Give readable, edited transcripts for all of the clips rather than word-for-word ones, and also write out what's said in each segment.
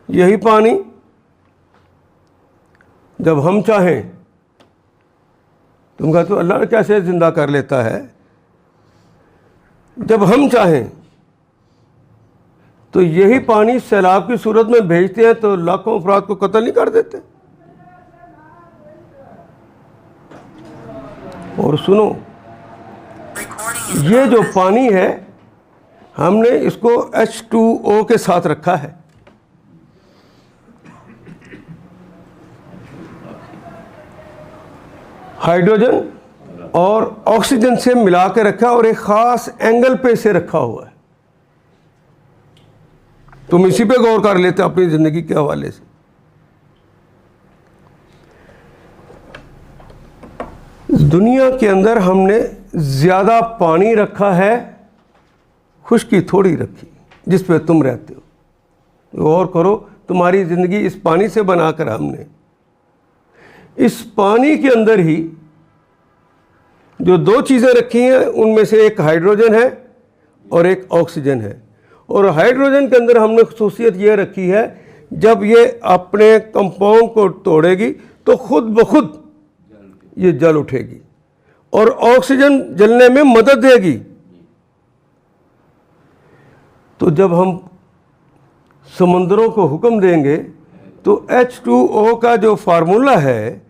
यही पानी जब हम चाहें, तुम कहते हो अल्लाह कैसे ज़िंदा कर लेता है, जब हम चाहें तो यही पानी सैलाब की सूरत में भेजते हैं तो लाखों अफराद को कत्ल नहीं कर देते। और सुनो, ये जो पानी है हमने इसको H2O के साथ रखा है। हाइड्रोजन और ऑक्सीजन से मिला के रखा और एक ख़ास एंगल पे से रखा हुआ है। तुम इसी पे गौर कर लेते अपनी ज़िंदगी के हवाले से। दुनिया के अंदर हमने ज़्यादा पानी रखा है, खुश्की थोड़ी रखी जिस पे तुम रहते हो। गौर करो, तुम्हारी ज़िंदगी इस पानी से बनाकर हमने, इस पानी के अंदर ही जो दो चीज़ें रखी हैं उनमें से एक हाइड्रोजन है और एक ऑक्सीजन है। और हाइड्रोजन के अंदर हमने खसूसियत यह रखी है, जब ये अपने कंपाउंड को तोड़ेगी तो खुद ब खुद ये जल उठेगी और ऑक्सीजन जलने में मदद देगी। तो जब हम समुद्रों को हुक्म देंगे तो H2O का जो फार्मूला है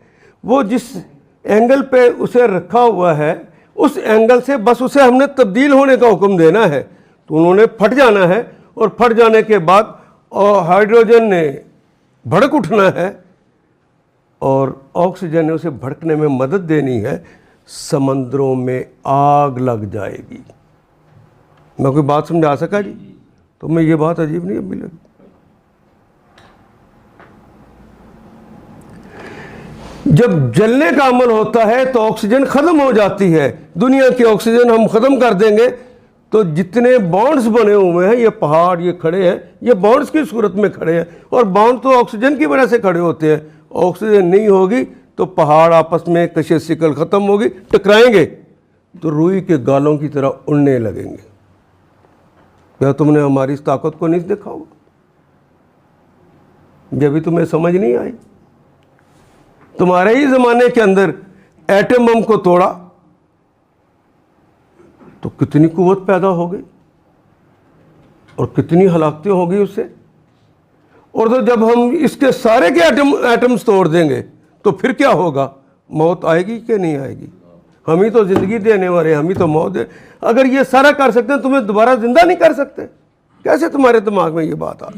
वो जिस एंगल पे उसे रखा हुआ है उस एंगल से बस उसे हमने तब्दील होने का हुक्म देना है, तो उन्होंने फट जाना है और फट जाने के बाद हाइड्रोजन ने भड़क उठना है और ऑक्सीजन ने उसे भड़कने में मदद देनी है। समंदरों में आग लग जाएगी। मैं कोई बात समझा सका जी? तो मैं ये बात अजीब नहीं अभी लगी। जब जलने का अमल होता है तो ऑक्सीजन ख़त्म हो जाती है। दुनिया की ऑक्सीजन हम ख़त्म कर देंगे तो जितने बॉन्ड्स बने हुए हैं, ये पहाड़ ये खड़े हैं, ये बॉन्ड्स की सूरत में खड़े हैं और बॉन्ड तो ऑक्सीजन की वजह से खड़े होते हैं। ऑक्सीजन नहीं होगी तो पहाड़ आपस में कशे सिकल ख़त्म होगी, टकराएंगे तो रुई के गालों की तरह उड़ने लगेंगे। क्या तुमने हमारी इस ताकत को नहीं देखा होगा? जब भी तुम्हें समझ नहीं आई। तुम्हारे ही ज़माने के अंदर एटम बम को तोड़ा तो कितनी कुव्वत पैदा हो गई और कितनी हलाकतें हो गई उससे। और तो जब हम इसके सारे के एटम्स तोड़ देंगे तो फिर क्या होगा? मौत आएगी कि नहीं आएगी? हम ही तो ज़िंदगी देने वाले, हम ही तो मौत दे। अगर ये सारा कर सकते हैं, तुम्हें दोबारा ज़िंदा नहीं कर सकते? कैसे तुम्हारे दिमाग में ये बात आ?